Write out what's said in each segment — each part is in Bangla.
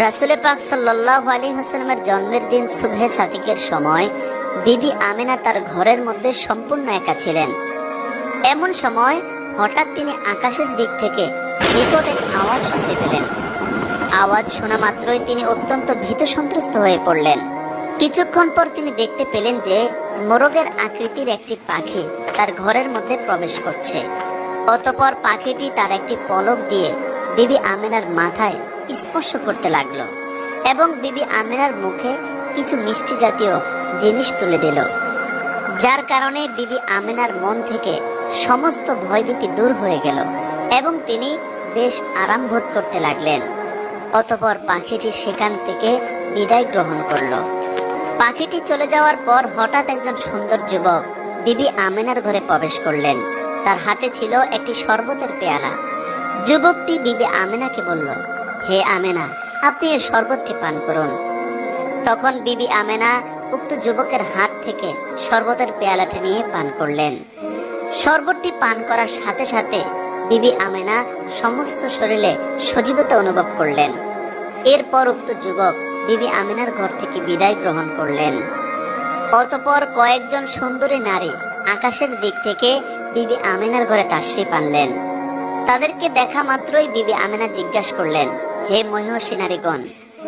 রাসূল পাক সাল্লাল্লাহু আলাইহি ওয়াসাল্লামের জন্মের দিন সুবহে সাদিকের সময় বিবি আমেনা তার ঘরের মধ্যে সম্পূর্ণ একা ছিলেন। এমন সময় হঠাৎ তিনি আকাশের দিক থেকে বিকট এক আওয়াজ শুনতে পেলেন। আওয়াজ শোনা মাত্রই তিনি অত্যন্ত ভীত সন্ত্রস্ত হয়ে পড়লেন। কিছুক্ষণ পর তিনি দেখতে পেলেন যে মোরগের আকৃতির একটি পাখি তার ঘরের মধ্যে প্রবেশ করছে। অতঃপর পাখিটি তার একটি পলক দিয়ে বিবি আমেনার মাথায় স্পর্শ করতে লাগলো এবং বিবি আমেনার মুখে কিছু মিষ্টি জাতীয় জিনিস তুলে দিল, যার কারণে বিবি আমেনার মন থেকে সমস্ত ভয়ভীতি দূর হয়ে গেল এবং তিনি বেশ আরাম বোধ করতে লাগলেন। অতঃপর পাখিটি সেখান থেকে বিদায় গ্রহণ করলো। পাখিটি চলে যাওয়ার পর হঠাৎ একজন সুন্দর যুবক বিবি আমেনার ঘরে প্রবেশ করলেন। তার হাতে ছিল একটি শরবতের পেয়ালা। যুবকটি বিবি আমেনাকে বলল, হে আমেনা, আপনি এই শরবতটি পান করুন। তখন বিবি আমেনা উক্ত যুবকের হাত থেকে শরবতের পেয়ালাটি নিয়ে পান করলেন। শরবতটি পান করার সাথে সাথে বিবি আমেনা সমস্ত শরীরে সজীবতা অনুভব করলেন। এরপর উক্ত যুবক বিবি আমেনার ঘর থেকে বিদায় গ্রহণ করলেন। অতঃপর কয়েকজন সুন্দরী নারী আকাশের দিক থেকে বিবি আমেনার ঘরে তাশরিফ আনলেন। তাদেরকে দেখা মাত্রই বিবি আমেনা জিজ্ঞাসা করলেন, হে মহিষী নারীগণ,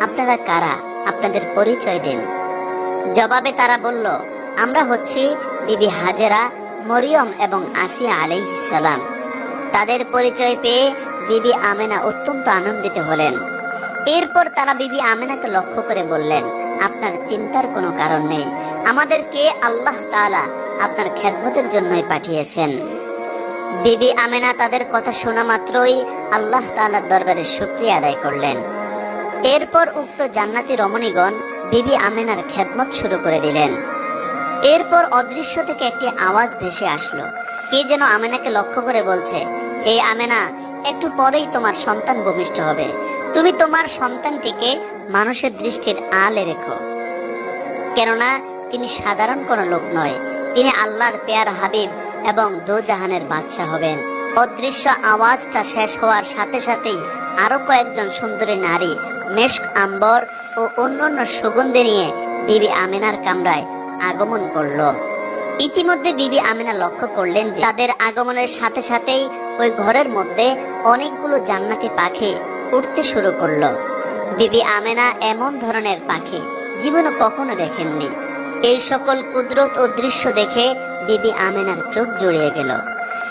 আপনারা কারা? আপনাদের পরিচয় দিন। জবাবে তারা বলল, আমরা হচ্ছি বিবি হাজেরা, মরিয়ম এবং আসিয়া আলাইহিস সালাম। তাদের পরিচয় পেয়ে বিবি আমেনা অত্যন্ত আনন্দিত হলেন। এরপর তারা বিবি আমেনাকে লক্ষ্য করে বললেন, আপনার চিন্তার কোনো কারণ নেই, আমাদেরকে আল্লাহ তাআলা আপনার খেদমতের জন্যই পাঠিয়েছেন। বিবি আমেনা তাদের কথা শোনা মাত্রই আল্লাহ তাআলার দরবারে শুকরিয়া আদায় করলেন। এরপর উক্ত জান্নাতি রমণীগণ বিবি আমেনার খেদমত শুরু করে দিলেন। এরপর অদৃশ্য থেকে একটি আওয়াজ ভেসে আসলো। কে যেন আমেনাকে লক্ষ্য করে বলছে, হে আমেনা, একটু পরেই তোমার সন্তান ভূমিষ্ঠ হবে। তুমি তোমার সন্তানটিকে মানুষের দৃষ্টির আলে রেখো, কেননা তিনি সাধারণ কোনো লোক নয়, তিনি আল্লাহর পেয়ার হাবিব এবং দোজাহানের বাদশা হবেন। অদৃশ্য আওয়াজটা শেষ হওয়ার সাথে সাথেই আরো কয়েকজন সুন্দরী নারী মেশক, আম্বর ও অন্যান্য সুগন্ধি নিয়ে বিবি আমেনার কামরায় আগমন করলো। ইতিমধ্যে বিবি আমেনা লক্ষ্য করলেন যে তাদের আগমনের সাথে সাথেই ওই ঘরের মধ্যে অনেকগুলো জান্নাতি পাখি উঠতে শুরু করলো। বিবি আমেনা এমন ধরনের পাখি জীবনে কখনো দেখেননি। এই সকল কুদরত ও দৃশ্য দেখে বিবি আমেনার চোখ জুড়িয়ে গেল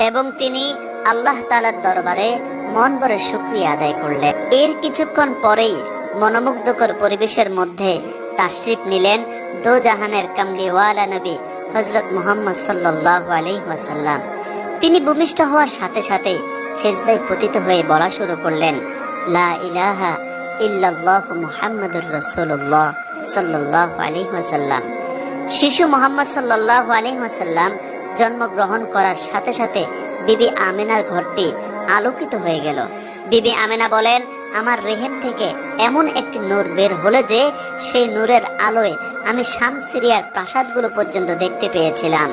এবং তিনি আল্লাহ তাআলার দরবারে মন ভরে শুকরিয়া আদায় করলেন। এর কিছুক্ষণ পরেই মনোমুগ্ধকর পরিবেশের মধ্যে তাশরিফ নিলেন দোজাহানের কামলিওয়ালা নবী হযরত মুহাম্মদ সাল্লাল্লাহু আলাইহি ওয়াসাল্লাম। তিনি ভূমিষ্ঠ হওয়ার সাথে সাথে সিজদায় পতিত হয়ে বলা শুরু করলেন, লা ইলাহা ইল্লাল্লাহু মুহাম্মাদুর রাসূলুল্লাহ সাল্লাল্লাহু আলাইহি ওয়াসাল্লাম। শিশু মুহাম্মদ সাল্লাল্লাহু আলাইহি ওয়াসাল্লাম জন্মগ্রহণ করার সাথে সাথে বিবি আমেনার ঘরটি আলোকিত হয়ে গেল। বিবি আমেনা বলেন, আমার রেহেম থেকে এমন একটি নূর বের হলো যে সেই নূরের আলোয় আমি শাম সিরিয়ার প্রাসাদগুলো পর্যন্ত দেখতে পেয়েছিলাম।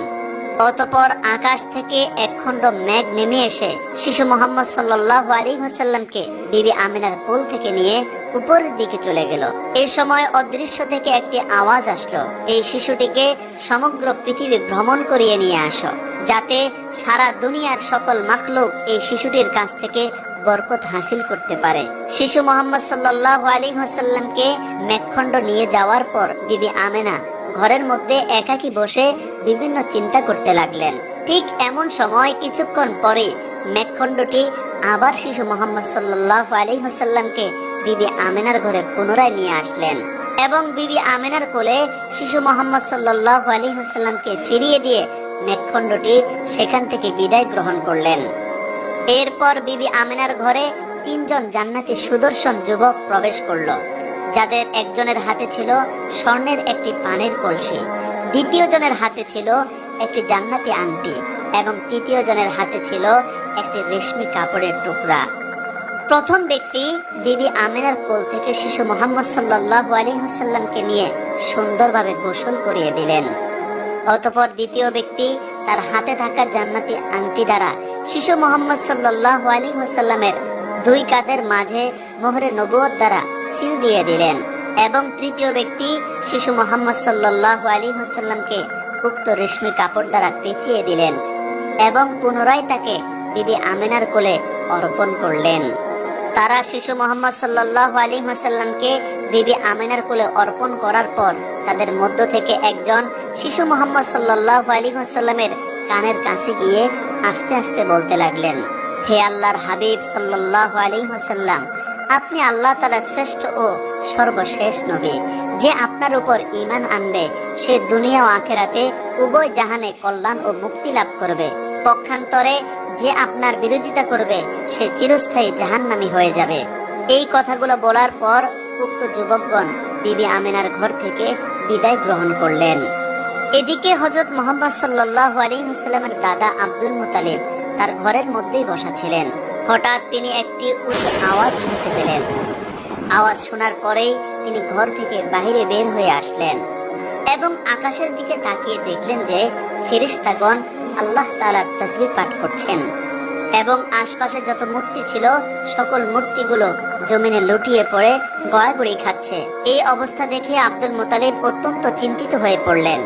অতঃপর আকাশ থেকে একখণ্ড মেঘ নেমে এসে শিশু মুহাম্মদ সাল্লাল্লাহু আলাইহি ওয়াসাল্লামকে বিবি আমেনার কোল থেকে নিয়ে উপরের দিকে চলে গেল। এই সময় অদৃশ্য থেকে একটি আওয়াজ আসলো, এই শিশুটিকে সমগ্র পৃথিবী ভ্রমণ করিয়ে নিয়ে আসো, যাতে সারা দুনিয়ার সকল মাখলুক এই শিশুটির কাছ থেকে বরকত হাসিল করতে পারে। শিশু মুহাম্মদ সাল্লাল্লাহু আলাইহি ওয়াসাল্লামকে মেঘখণ্ড নিয়ে যাওয়ার পর বিবি আমেনা ঘরের মধ্যে একাকী বসে বিভিন্ন চিন্তা করতে লাগলেন। ঠিক এমন সময় কিছুক্ষণ পরে মেঘখণ্ডটি আবার শিশু মুহাম্মদ সাল্লাল্লাহু আলাইহি ওয়াসাল্লামকে বিবি আমেনার ঘরে পুনরায় নিয়ে আসলেন এবং বিবি আমেনার কোলে শিশু মুহাম্মদ সাল্লাল্লাহু আলাইহি ওয়াসাল্লামকে ফিরিয়ে দিয়ে মেঘখণ্ডটি সেখান থেকে বিদায় গ্রহণ করলেন। এরপর বিবি আমেনার ঘরে তিনজন জান্নাতি সুদর্শন যুবক প্রবেশ করলো, যাদের একজনের হাতে ছিল স্বর্ণের একটি পানের কলসি, দ্বিতীয় জনের হাতে ছিল একটি জান্নাতি আংটি এবং তৃতীয় জনের হাতে ছিল একটি রেশমি কাপড়ের টুকরা। প্রথম ব্যক্তি বিবি আমেনার কোল থেকে শিশু মুহাম্মদ সাল্লাল্লাহু আলাইহি ওয়াসাল্লামকে নিয়ে সুন্দরভাবে গোসল করিয়ে দিলেন। অতঃপর দ্বিতীয় ব্যক্তি তার হাতে থাকা জান্নাতি আংটি দ্বারা শিশু মুহাম্মদ সাল্লাল্লাহু আলাইহি ওয়াসাল্লামের দুই কাঁধের মাঝে মোহরে নবুয়ত দ্বারা সিল দিয়ে দিলেন এবং তৃতীয় ব্যক্তি শিশু মোহাম্মদ সাল্লাল্লাহু আলাইহি ওয়াসাল্লামকে উক্ত রেশমি কাপড় দ্বারা পেঁচিয়ে দিলেন এবং পুনরায় তাকে বিবি আমেনার কোলে অর্পণ করলেন। তারা শিশু মোহাম্মদ সাল্লাল্লাহু আলাইহি ওয়াসাল্লামকে বিবি আমেনার কোলে অর্পণ করার পর তাদের মধ্য থেকে একজন শিশু মোহাম্মদ সাল্লাল্লাহু আলাইহি ওয়াসাল্লামের কানের কাছে গিয়ে আস্তে আস্তে বলতে লাগলেন, হে আল্লাহর হাবিব সাল্লাল্লাহু আলাইহি ওয়াসাল্লাম, আপনি আল্লাহ তাআলার শ্রেষ্ঠ ও সর্বশেষ নবী। যে আপনার উপর ঈমান আনবে সে দুনিয়া ও আখিরাতে উভয় জাহানে কল্যাণ ও মুক্তি লাভ করবে। পক্ষান্তরে যে আপনার বিরোধিতা করবে সে চিরস্থায়ী জাহান্নামী হয়ে যাবে। এই কথাগুলো বলার পর উক্ত যুবকগণ বিবি আমিনার ঘর থেকে বিদায় গ্রহণ করলেন। এদিকে হযরত মুহাম্মদ সাল্লাল্লাহু আলাইহি ওয়াসাল্লামের দাদা আব্দুল মুত্তালিব তার ঘরের মধ্যেই বসা ছিলেন। হঠাৎ তিনি একটি উচ্চ আওয়াজ শুনতে পেলেন। আওয়াজ শোনার পরেই তিনি ঘর থেকে বাইরে বের হয়ে আসলেন এবং আকাশের দিকে তাকিয়ে দেখলেন যে ফেরেশতাগণ আল্লাহ তাআলার তাসবিহ পাঠ করছেন এবং আশপাশে যত মূর্তি ছিল সকল মূর্তিগুলো জমিনে লুটিয়ে পড়ে গড়াগড়ি খাচ্ছে। এই অবস্থা দেখে আব্দুল মুত্তালিব অত্যন্ত চিন্তিত হয়ে পড়লেন।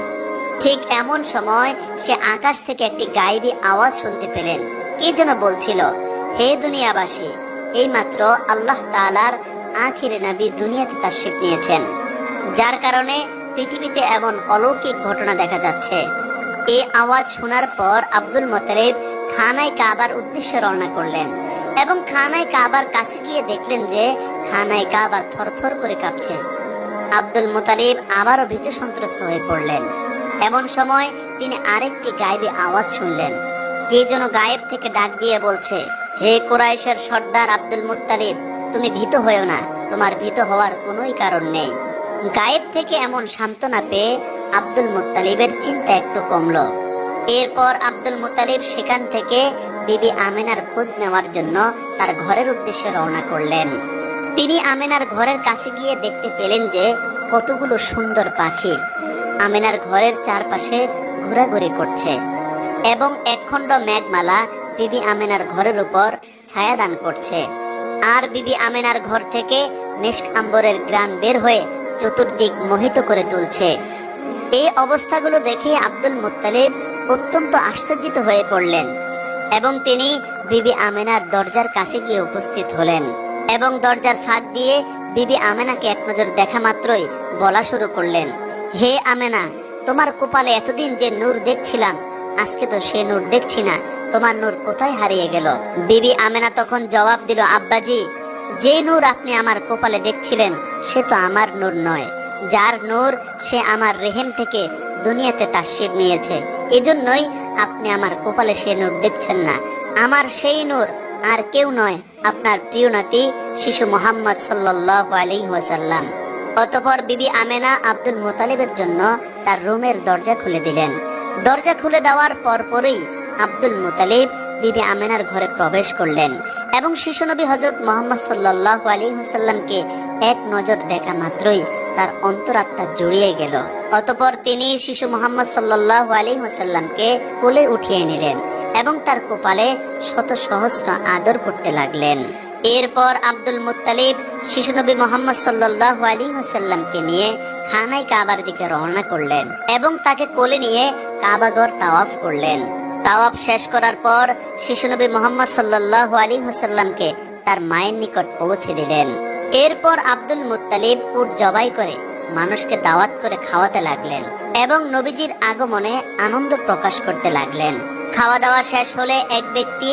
ঠিক এমন সময় সে আকাশ থেকে একটি গায়েবী আওয়াজ শুনতে পেলেন। কে যেন বলছিল, হে দুনিয়াবাসী, এইমাত্র আল্লাহ তাআলার আখিরে নবী দুনিয়াতে তাশরীফ নিয়েছেন, যার কারণে পৃথিবীতে এমন অলৌকিক ঘটনা দেখা যাচ্ছে। এই আওয়াজ শোনার পর আব্দুল মুত্তালিব খানায় কাবার উদ্দেশ্যে রওনা করলেন এবং খানায় কাবার কাছে গিয়ে দেখলেন যে খানায় কাবা থরথর করে কাঁপছে। আব্দুল মুত্তালিব আবারও ভীত সন্ত্রস্ত হয়ে পড়লেন। এমন সময় তিনি আরেকটি গায়েবী আওয়াজ শুনলেন। কে যেন গায়েব থেকে ডাক দিয়ে বলছে, হে কুরাইশের সর্দার আব্দুল মুত্তালিব, তুমি ভীত হয়েও না, তোমার ভীত হওয়ার কোনোই কারণ নেই। গায়েব থেকে এমন সান্ত্বনা পেয়ে আব্দুল মুত্তালিবের চিন্তা একটু কমলো। এরপর আব্দুল মুত্তালিব সেখান থেকে বিবি আমেনার খোঁজ নেওয়ার জন্য তার ঘরের উদ্দেশ্যে রওনা করলেন। তিনি আমেনার ঘরের কাছে গিয়ে দেখতে পেলেন যে কতগুলো সুন্দর পাখি আমেনার ঘরের চারপাশে ঘোরাঘুরি করছে এবং একখণ্ড মেঘমালা বিবি আমেনার ঘরের উপর ছায়া দান করছে। আর বিবি আমেনার ঘর থেকে মিশক আম্বরের ঘ্রাণ বের হয়ে চতুর্দিক মোহিত করে তুলছে। এই অবস্থাগুলো দেখে আব্দুল মুত্তালিব অত্যন্ত আশ্চর্যিত হয়ে পড়লেন এবং তিনি বিবি আমেনার দরজার কাছে গিয়ে উপস্থিত হলেন এবং দরজার ফাঁক দিয়ে বিবি আমেনাকে এক নজর দেখা মাত্রই বলা শুরু করলেন, হে আমেনা, তোমার কপালে এতদিন যে নূর দেখছিলাম, আজকে তো সে নূর দেখছি না, তোমার নূর কোথায় হারিয়ে গেল? বিবি আমেনা তখন জবাব দিল, আব্বাজি, যে নূর আপনি আমার কপালে দেখছিলেন সে তো আমার নূর নয়, যার নূর সে আমার রেহেম থেকে দুনিয়াতে তাশরীফ নিয়েছে, এজন্যই আপনি আমার কপালে সে নূর দেখছেন না। আমার সেই নূর আর কেউ নয়, আপনার প্রিয় নাতি শিশু মুহাম্মদ সাল্লাল্লাহু আলাইহি ওয়াসাল্লাম। অতঃপর বিবি আমেনা আব্দুল মুত্তালিবের জন্য তার রুমের দরজা খুলে দিলেন। দরজা খুলে দেওয়ার পরপরই আব্দুল মুত্তালিব বিবি আমেনার ঘরে প্রবেশ করলেন এবং শিশু নবী হযরত মুহাম্মদ সাল্লাল্লাহু আলাইহি ওয়াসাল্লামকে এক নজর দেখা মাত্রই তার অন্তরাত্মা জুড়িয়ে গেল। অতঃপর তিনি শিশু মুহাম্মদ সাল্লাল্লাহু আলাইহি ওয়াসাল্লামকে কোলে উঠিয়ে নিলেন এবং তার কপালে শত সহস্র আদর করতে লাগলেন। এরপর আব্দুল মুত্তালিব শিশু নবী মুহাম্মদ সাল্লাল্লাহু আলাইহি ওয়াসাল্লামকে নিয়ে খানায় কাবার দিকে রওনা করলেন এবং তাকে কোলে নিয়ে কাবাঘর তাওয়াফ করলেন। তাওয়াফ শেষ করার পর শিশু নবী মুহাম্মদ সাল্লাল্লাহু আলাইহি ওয়াসাল্লামকে তার মায়ের নিকট পৌঁছে দিলেন। এরপর আব্দুল মুত্তালিব উট জবাই করে মানুষকে দাওয়াত করে খাওয়াতে লাগলেন এবং নবীজির আগমনে আনন্দ প্রকাশ করতে লাগলেন। খাওয়া দাওয়া শেষ হলে এক ব্যক্তি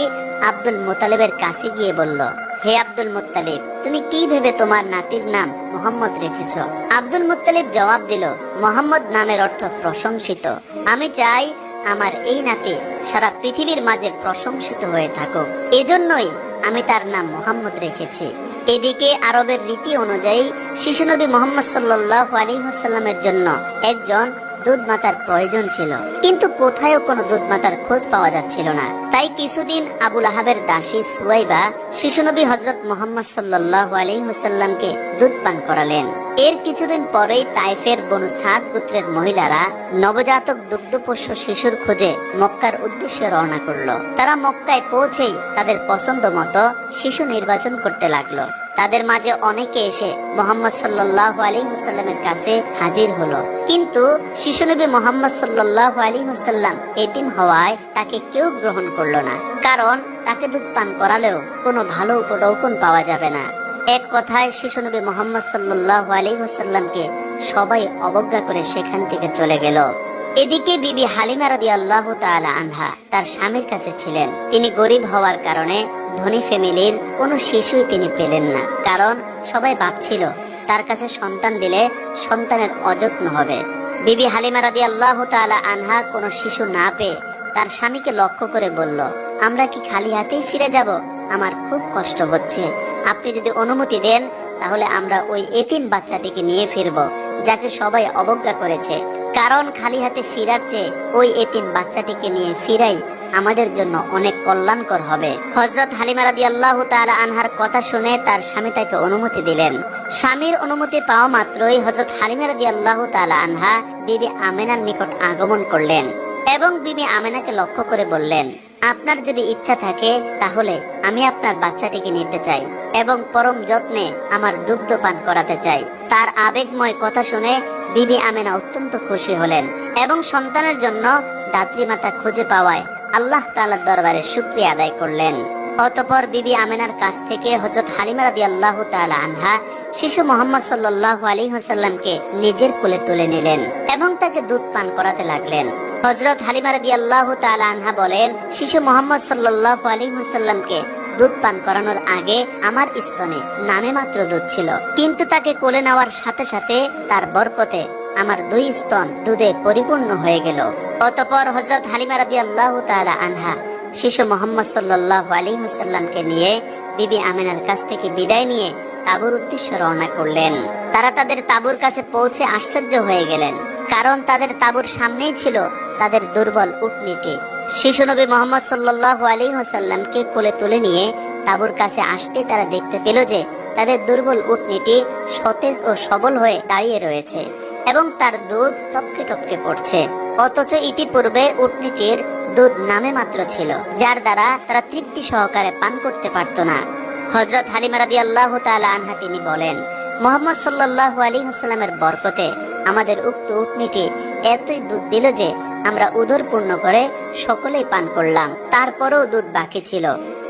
আব্দুল মুত্তালিবের কাছে গিয়ে বলল, হে আব্দুল মুত্তালিব, তুমি কি ভেবে তোমার নাতির নাম মুহাম্মদ রেখেছ? আব্দুল মুত্তালিব জবাব দিল, মুহাম্মদ নামের অর্থ প্রশংসিত। আমি চাই আমার এই নাতি সারা পৃথিবীর মাঝে প্রশংসিত হয়ে থাকুক, এজন্যই আমি তার নাম মুহাম্মদ রেখেছি। এদিকে আরবের রীতি অনুযায়ী শিশু নবী মুহাম্মদ সাল্লাল্লাহু আলাইহি ওয়াসাল্লামের জন্য একজন দুধ মাতার প্রয়োজন ছিল, কিন্তু কোথাও কোনো দুধ মাতার খোঁজ পাওয়া যাচ্ছিল না। তাই কিছুদিন আবু লাহাবের দাসী সুয়াইবা শিশু নবী হযরত মুহাম্মদ সাল্লাল্লাহু আলাইহি ওয়াসাল্লামকে দুধ পান করালেন। এর কিছুদিন পরেই তাইফের বনু সাদ গোত্রের মহিলারা নবজাতক দুগ্ধপোষ্য শিশুর খোঁজে মক্কার উদ্দেশ্যে রওনা করলো। তারা মক্কায় পৌঁছেই তাদের পছন্দ মতো শিশু নির্বাচন করতে লাগলো। তাদের মাঝে অনেকে এসে মোহাম্মদ সাল্লাল্লাহু আলাইহি ওয়াসাল্লামের কাছে হাজির হলো, কিন্তু শিশুনবী মোহাম্মদ সাল্লাল্লাহু আলাইহি ওয়াসাল্লাম এতিম হওয়ায় তাকে কেউ গ্রহণ করলো না, কারণ তাকে দুধ পান করালেও কোনো ভালো উপঢৌকন পাওয়া যাবে না। এক কথায় শিশুনবী মোহাম্মদ সাল্লাল্লাহু আলাইহি ওয়াসাল্লামকে সবাই অবজ্ঞা করে সেখান থেকে চলে গেল। এদিকে বিবি হালিমা রাদিয়াল্লাহু তাআলা আনহা তার স্বামীর কাছে ছিলেন। তিনি গরিব হওয়ার কারণে ধনী ফ্যামিলির কোনো শিশুই তিনি পেলেন না, কারণ সবাই ভাবছিল তার কাছে সন্তান দিলে সন্তানের অযত্ন হবে। বিবি হালিমা রাদিয়াল্লাহু তাআলা আনহা কোনো শিশু না পেয়ে তার স্বামীকে লক্ষ্য করে বলল, আমরা কি খালি হাতেই ফিরে যাব? আমার খুব কষ্ট হচ্ছে, আপনি যদি অনুমতি দেন তাহলে আমরা ওই এতিম বাচ্চাটিকে নিয়ে ফিরব, যাকে সবাই অবজ্ঞা করেছে। কারণ খালি হাতে ফিরার চেয়ে ওই এতিম বাচ্চাটিকে নিয়ে ফিরাই আমাদের জন্য অনেক কল্যাণকর হবে। হযরত হালিমা রাদিয়াল্লাহু তাআলা আনহার কথা শুনে তার স্বামী তাকে অনুমতি দিলেন। স্বামীর অনুমতি পাওয়া মাত্রই হযরত হালিমা রাদিয়াল্লাহু তাআলা আনহা বিবি আমেনার নিকট আগমন করলেন এবং বিবি আমেনাকে লক্ষ্য করে বললেন, আপনার যদি ইচ্ছা থাকে তাহলে আমি আপনার বাচ্চাটিকে নিতে চাই এবং পরম যত্নে আমার দুগ্ধ পান করাতে চাই। তার আবেগময় কথা শুনে বিবি আমেনা অত্যন্ত খুশি হলেন এবং সন্তানের জন্য দাত্রী মাতা খুঁজে পাওয়ায় আল্লাহ তাআলার দরবারে শুকরিয়া আদায় করলেন। অতঃপর বিবি আমেনার কাছ থেকে হযরত হালিমা রাদিয়াল্লাহু তাআলা আনহা শিশু মুহাম্মদ সাল্লাল্লাহু আলাইহি ওয়াসাল্লামকে নিজের কোলে তুলে নিলেন এবং তাকে দুধ পান করাতে লাগলেন। হযরত হালিমা রাদিয়াল্লাহু তাআলা আনহা বলেন, শিশু মুহাম্মদ সাল্লাল্লাহু আলাইহি ওয়াসাল্লামকে দুধ পান করানোর আগে আমার স্তনে নামে মাত্র দুধ ছিল, কিন্তু তাকে কোলে নেওয়ার সাথে সাথে তার বরকতে আমার দুই স্তন দুধে পরিপূর্ণ হয়ে গেল। অতঃপর হযরত হালিমা রাদিয়াল্লাহু তাআলা আনহা শিশু মুহাম্মদ সাল্লাল্লাহু আলাইহি ওয়াসাল্লামকে নিয়ে বিবি আমেনার কাছ থেকে বিদায় নিয়ে তাঁবুর উদ্দেশ্যে রওনা করলেন। তারা তাদের তাঁবুর কাছে পৌঁছে আশ্চর্য হয়ে গেলেন, কারণ তাদের তাঁবুর সামনেই ছিল তাদের দুর্বল উটনীটি। শিশু নবী মুহাম্মদ সাল্লাল্লাহু আলাইহি ওয়াসাল্লামকে কোলে তুলে নিয়ে তাঁবুর কাছে আসতে তারা দেখতে পেল যে তাদের দুর্বল উটনীটি সতেজ ও সবল হয়ে দাঁড়িয়ে রয়েছে এবং তার দুধ টপকে টপকে পড়ছে। অথচ ইতিপূর্বে উটনীটির দুধ নামে মাত্র ছিল, যার দ্বারা তারা তৃপ্তি সহকারে পান করতে পারত না। হযরত হালিমা রাদিয়াল্লাহু তাআলা আনহা তিনি বলেন, মুহাম্মদ সাল্লাল্লাহু আলাইহি ওয়াসাল্লামের বরকতে আমাদের উক্ত উটনীটি এতই দুধ দিল যে আমরা উদর পূর্ণ করে সকলেই পান করলাম, তারপরেও দুধ বাকি ছিল।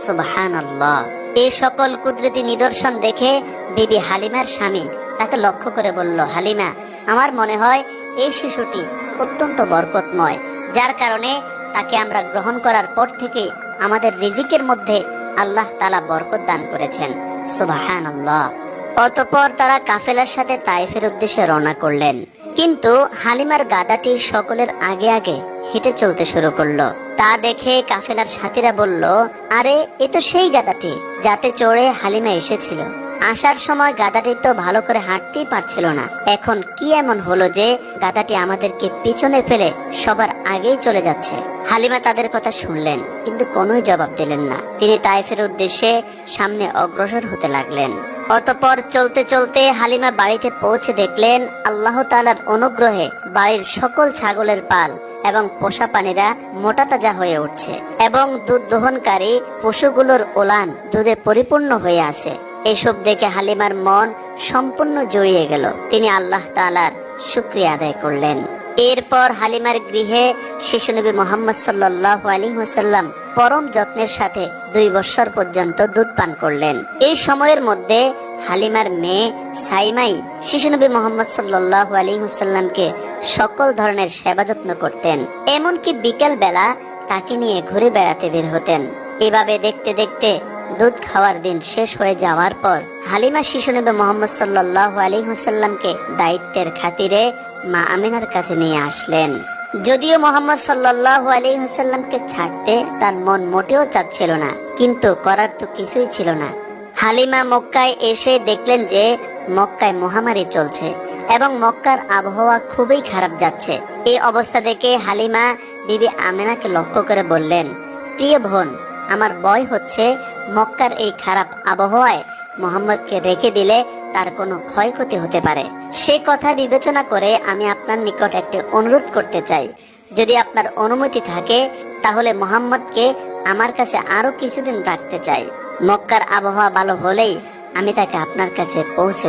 সুবহানাল্লাহ। এই সকল কুদরতি নিদর্শন দেখে বিবি হালিমার স্বামী তাকে লক্ষ্য করে বলল, হালিমা, আমার মনে হয় এই শিশুটি অত্যন্ত বরকতময়, যার কারণে তাকে আমরা গ্রহণ করার পর থেকে আমাদের রিজিকের মধ্যে আল্লাহ তাআলা বরকত দান করেছেন। সুবহানাল্লাহ। অতঃপর তারা কাফেলার সাথে তায়েফের উদ্দেশ্যে রওনা করলেন, কিন্তু হালিমার গাদাটি সকলের আগে আগে হেঁটে চলতে শুরু করলো। তা দেখে কাফেলার সাথীরা বলল, আরে এ তো সেই গাদাটি যাতে চড়ে হালিমা এসেছিল। আসার সময় গাদাটি তো ভালো করে হাঁটতেই পারছিল না, এখন কি এমন হলো যে গাদাটি আমাদেরকে পিছনে ফেলে সবার আগেই চলে যাচ্ছে? হালিমা তাদের কথা শুনলেন, কিন্তু কোনোই জবাব দিলেন না। তিনি তায়েফের উদ্দেশ্যে সামনে অগ্রসর হতে লাগলেন। অতঃপর চলতে চলতে হালিমা বাড়িতে পৌঁছে দেখলেন আল্লাহ তাআলার অনুগ্রহে বাড়ির সকল ছাগলের পাল এবং পোষা প্রাণীরা মোটা তাজা হয়ে উঠছে এবং দুধ দহনকারী পশুগুলোর ওলান দুধে পরিপূর্ণ হয়ে আছে। এসব দেখে হালিমার মন সম্পূর্ণ জড়িয়ে গেল। তিনি আল্লাহ তাআলার শুকরিয়া আদায় করলেন। এরপর হালিমার গৃহে শিশু নবী মুহাম্মদ সাল্লাল্লাহু আলাইহি ওয়াসাল্লাম পরম যত্নের সাথে 2 বছর পর্যন্ত দুধ পান করলেন। এই সময়ের মধ্যে হালিমার মেয়ে সাইমাই শিশু নবী মুহাম্মদ সাল্লাল্লাহু আলাইহি ওয়াসাল্লামকে সকল ধরনের সেবা যত্ন করতেন, এমনকি বিকেল বেলা তাকে নিয়ে ঘুরে বেড়াতে বের হতেন। এভাবে দেখতে দেখতে দুধ খাওয়ার দিন শেষ হয়ে যাওয়ার পর হালিমা শিশু নবী মুহাম্মদ সাল্লাল্লাহু আলাইহি ওয়াসাল্লামকে দায়িত্বের খাতিরে মা আমিনার কাছে নিয়ে আসলেন। যদিও মুহাম্মদ সাল্লাল্লাহু আলাইহি ওয়াসাল্লামকে ছাড়তে তার মন মোটেও চাচ্ছিল না, কিন্তু করার তো কিছুই ছিল না। হালিমা মক্কায় এসে দেখলেন যে মক্কায় মহামারী চলছে এবং মক্কার আবহাওয়া খুবই খারাপ যাচ্ছে। এই অবস্থা দেখে হালিমা বিবি আমিনাকে লক্ষ্য করে বললেন, প্রিয় বোন, আমার ভয় হচ্ছে মক্কার এই খারাপ আবহাওয়ায় মুহাম্মদকে রেখে দিলে তার কোনো ক্ষয়ক্ষতি হতে পারে। সে কথা বিবেচনা করে আমি আপনার নিকট একটি অনুরোধ করতে চাই। যদি আপনার অনুমতি থাকে তাহলে মুহাম্মদকে আমার কাছে আরো কিছুদিন রাখতে চাই। মক্কার আবহাওয়া ভালো হলেই আমি তাকে আপনার কাছে পৌঁছে